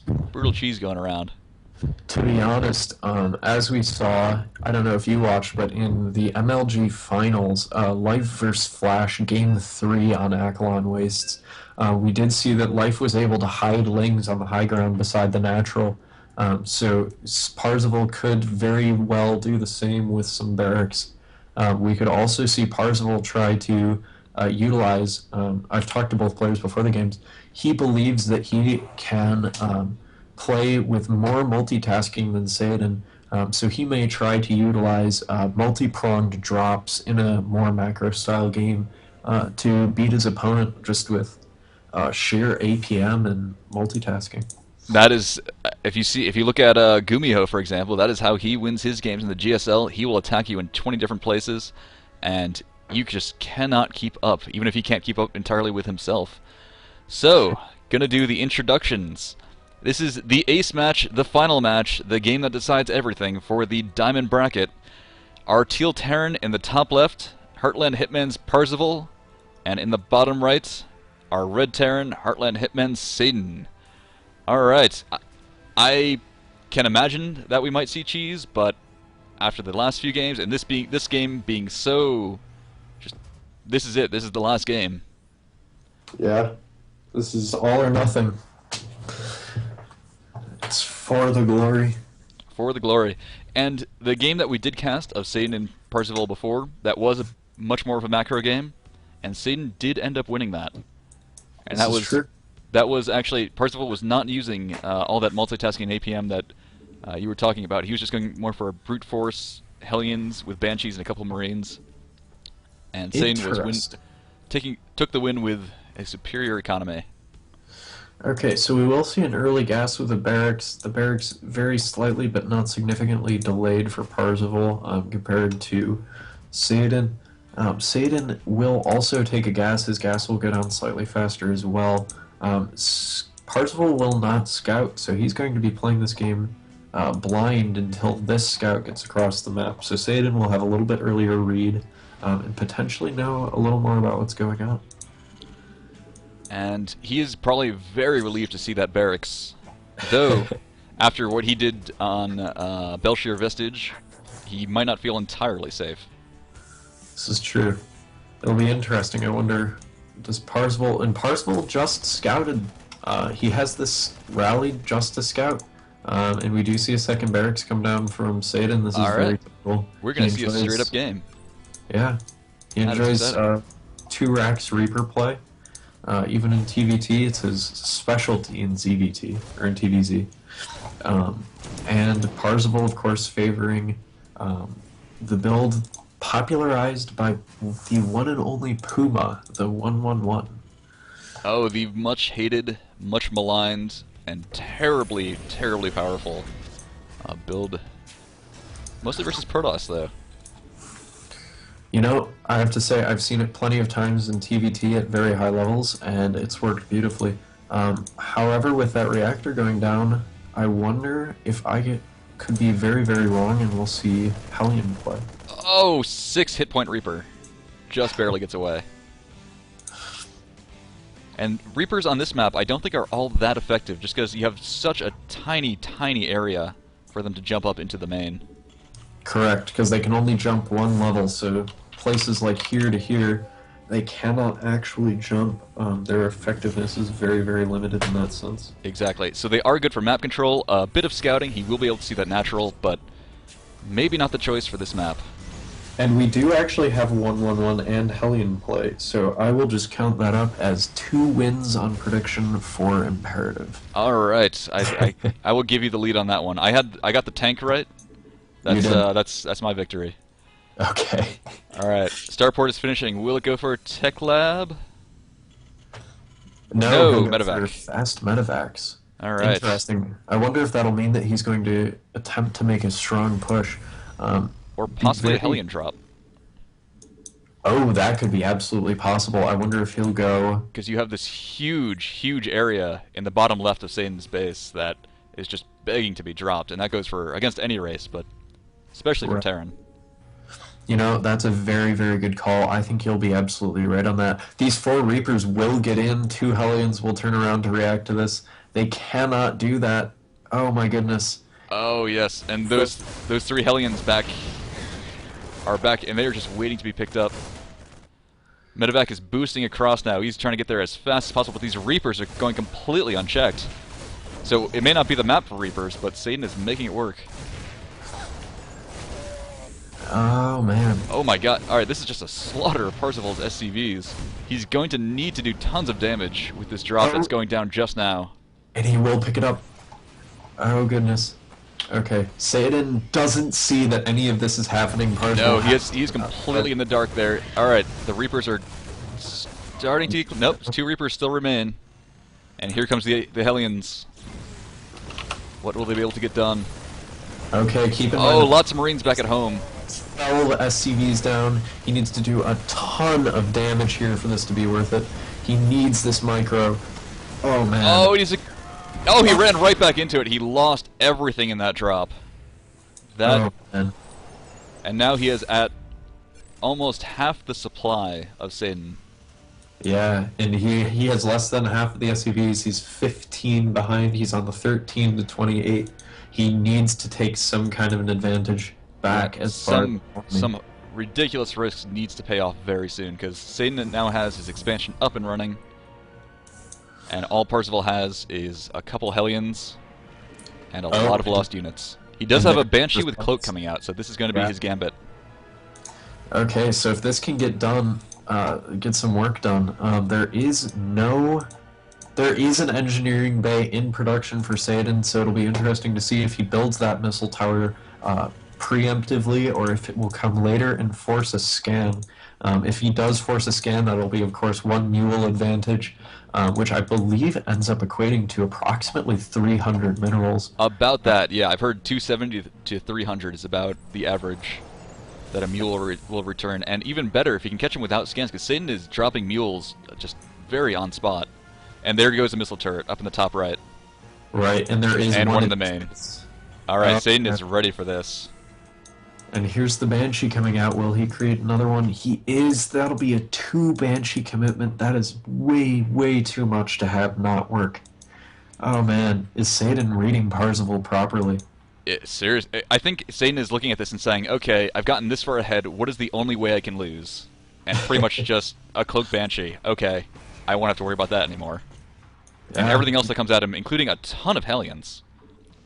Brutal cheese going around. To be honest, as we saw, I don't know if you watched, but in the MLG finals, Life vs. Flash Game 3 on Akalon Wastes, we did see that Life was able to hide Lings on the high ground beside the natural. So Parzival could very well do the same with some barracks. We could also see Parzival try to utilize. I've talked to both players before the games. He believes that he can play with more multitasking than Saidin. So he may try to utilize multi-pronged drops in a more macro-style game to beat his opponent just with sheer APM and multitasking. That is, if you look at Gumiho for example, that is how he wins his games in the GSL. He will attack you in 20 different places, and you just cannot keep up, even if he can't keep up entirely with himself. So, gonna do the introductions. This is the ace match, the final match, the game that decides everything for the Diamond Bracket. Our Teal Terran in the top left, Heartland Hitman's Parzival, and in the bottom right, our Red Terran, Heartland Hitman's Saidin. Alright, I can imagine that we might see cheese, but after the last few games, and this game being so... just this is it, this is the last game. Yeah, this is all or nothing. It's for the glory. For the glory. And the game that we did cast of Saidin and Parzival before, that was much more of a macro game, and Saidin did end up winning that. And This is true. that was actually, Parzival was not using all that multitasking APM that you were talking about. He was just going more for a brute force, Hellions with Banshees and a couple Marines. And Saidin was took the win with a superior economy. Okay, so we will see an early gas with the barracks. The barracks very slightly but not significantly delayed for Parzival compared to Saidin. Saidin will also take a gas. His gas will go down slightly faster as well. Parzival will not scout, so he's going to be playing this game blind until this scout gets across the map. So Saidin will have a little bit earlier read and potentially know a little more about what's going on. And he is probably very relieved to see that barracks. Though, after what he did on Belshire Vestige, he might not feel entirely safe. This is true. It'll be interesting. I wonder, does Parzival... And Parzival just scouted. He has this rally just to scout. And we do see a second barracks come down from Saidin. This is very typical. We're going to see a straight-up game. Yeah. He enjoys 2 racks Reaper play. Even in TVT, it's his specialty in ZVT, or in TVZ. And Parzival, of course, favoring the build popularized by the one and only Puma, the 111. Oh, the much hated, much maligned, and terribly, terribly powerful build. Mostly versus Protoss, though. You know, I have to say, I've seen it plenty of times in TVT at very high levels, and it's worked beautifully. However, with that reactor going down, I wonder if could be very, very wrong, and we'll see Hellion play. Oh, 6 hit point Reaper. Just barely gets away. And Reapers on this map I don't think are all that effective, just because you have such a tiny, tiny area for them to jump up into the main. Correct, because they can only jump one level, so places like here to here, they cannot actually jump. Their effectiveness is very, very limited in that sense. Exactly. So they are good for map control. A bit of scouting, he will be able to see that natural, but maybe not the choice for this map. And we do actually have 111 and Hellion play, so I will just count that up as 2 wins on prediction for Imperative. All right, I will give you the lead on that one. I got the tank right. That's my victory. Okay. All right, Starport is finishing. Will it go for Tech Lab? No, medevac. Fast medevacs. All right. Interesting. I wonder if that'll mean that he's going to attempt to make a strong push. Or possibly a Hellion drop. Oh, that could be absolutely possible. I wonder if he'll go... Because you have this huge, huge area in the bottom left of Satan's base that is just begging to be dropped, and that goes for against any race, but especially for Terran. You know, that's a very, very good call. I think you'll be absolutely right on that. These 4 Reapers will get in, 2 Hellions will turn around to react to this, They cannot do that. Oh my goodness. Oh yes, and those three Hellions are back, and they are just waiting to be picked up. Medevac is boosting across now. He's trying to get there as fast as possible, but these Reapers are going completely unchecked. So it may not be the map for Reapers, but Saidin is making it work. Oh man. Oh my god. Alright, this is just a slaughter of Parzival's SCVs. He's going to need to do tons of damage with this drop that's going down just now. And he will pick it up. Oh goodness. Okay. Saidin doesn't see that any of this is happening. No, he's completely in the dark there. Alright, the Reapers are starting to... Nope, 2 Reapers still remain. And here comes the Hellions. What will they be able to get done? Okay, keep in mind... Oh, lots of Marines back at home. All the SCVs down. He needs to do a ton of damage here for this to be worth it. He needs this micro. Oh man. Oh, he ran right back into it. He lost everything in that drop. Oh, man. And now he is at almost half the supply of Saidin. Yeah, and he has less than half of the SCVs. He's 15 behind. He's on the 13 to 28. He needs to take some kind of an advantage back as some ridiculous risks needs to pay off very soon, because Saidin now has his expansion up and running, and all Parzival has is a couple Hellions and a lot of lost units. He does have a Banshee with Cloak coming out, so this is going to be his gambit. Okay, so if this can get done, get some work done, there is an engineering bay in production for Saidin, so it'll be interesting to see if he builds that missile tower preemptively, or if it will come later and force a scan. If he does force a scan, that'll be, of course, 1 mule advantage, which I believe ends up equating to approximately 300 minerals. About that, yeah. I've heard 270 to 300 is about the average that a mule will return. And even better if you can catch him without scans, because Saidin is dropping mules just very on spot. And there goes the missile turret up in the top right. Right, and there is one in the main. Alright, Saidin is ready for this. And here's the Banshee coming out. Will he create another one? He is. That'll be a 2 Banshee commitment. That is way, way too much to have not work. Oh man, is Saidin reading Parzival properly? Seriously, I think Saidin is looking at this and saying, okay, I've gotten this far ahead, what is the only way I can lose? And pretty much just a Cloak Banshee. Okay, I won't have to worry about that anymore. And everything else that comes at him, including a ton of Hellions,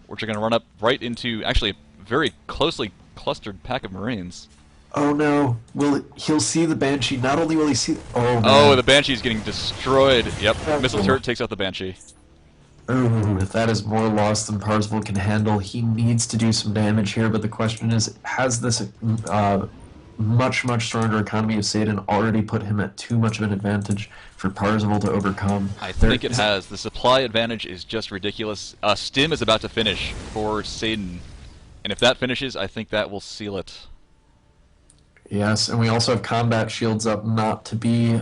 which are going to run up right into, actually, a very closely clustered pack of Marines. Oh no, he'll see the Banshee. Not only will he see... Oh, man. Oh, the Banshee's getting destroyed. Yep, missile turret takes out the Banshee. Ooh, that is more loss than Parzival can handle. He needs to do some damage here, but the question is, has this much, much stronger economy of Saidin already put him at too much of an advantage for Parzival to overcome? I think it has. The supply advantage is just ridiculous. Stim is about to finish for Saidin, and if that finishes, I think that will seal it. Yes, and we also have combat shields up, not to be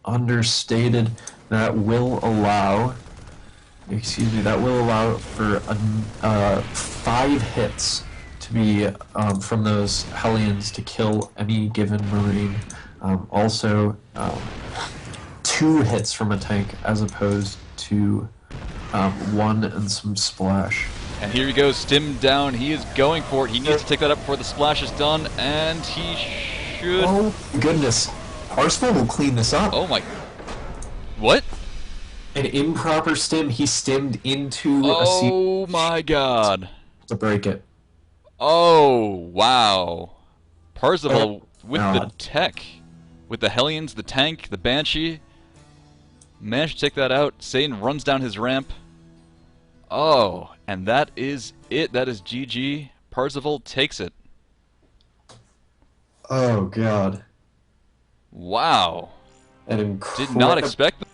understated. That will allow... Excuse me, that will allow for 5 hits to be from those Hellions to kill any given Marine. Also, 2 hits from a tank as opposed to 1 and some splash. And here he goes, Stim down. He is going for it. He needs to take that up before the splash is done, and he should... Oh, goodness. Parzival will clean this up. Oh my... What? An improper stim. He stimmed into a Oh my god. to break it. Oh, wow. Parzival with the tech. With the Hellions, the tank, the Banshee. Managed to take that out. Saidin runs down his ramp. Oh, and that is it. That is GG. Parzival takes it. Oh god. Wow. Did not expect that.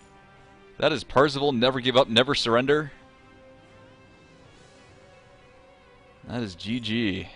That is Parzival, never give up, never surrender. That is GG.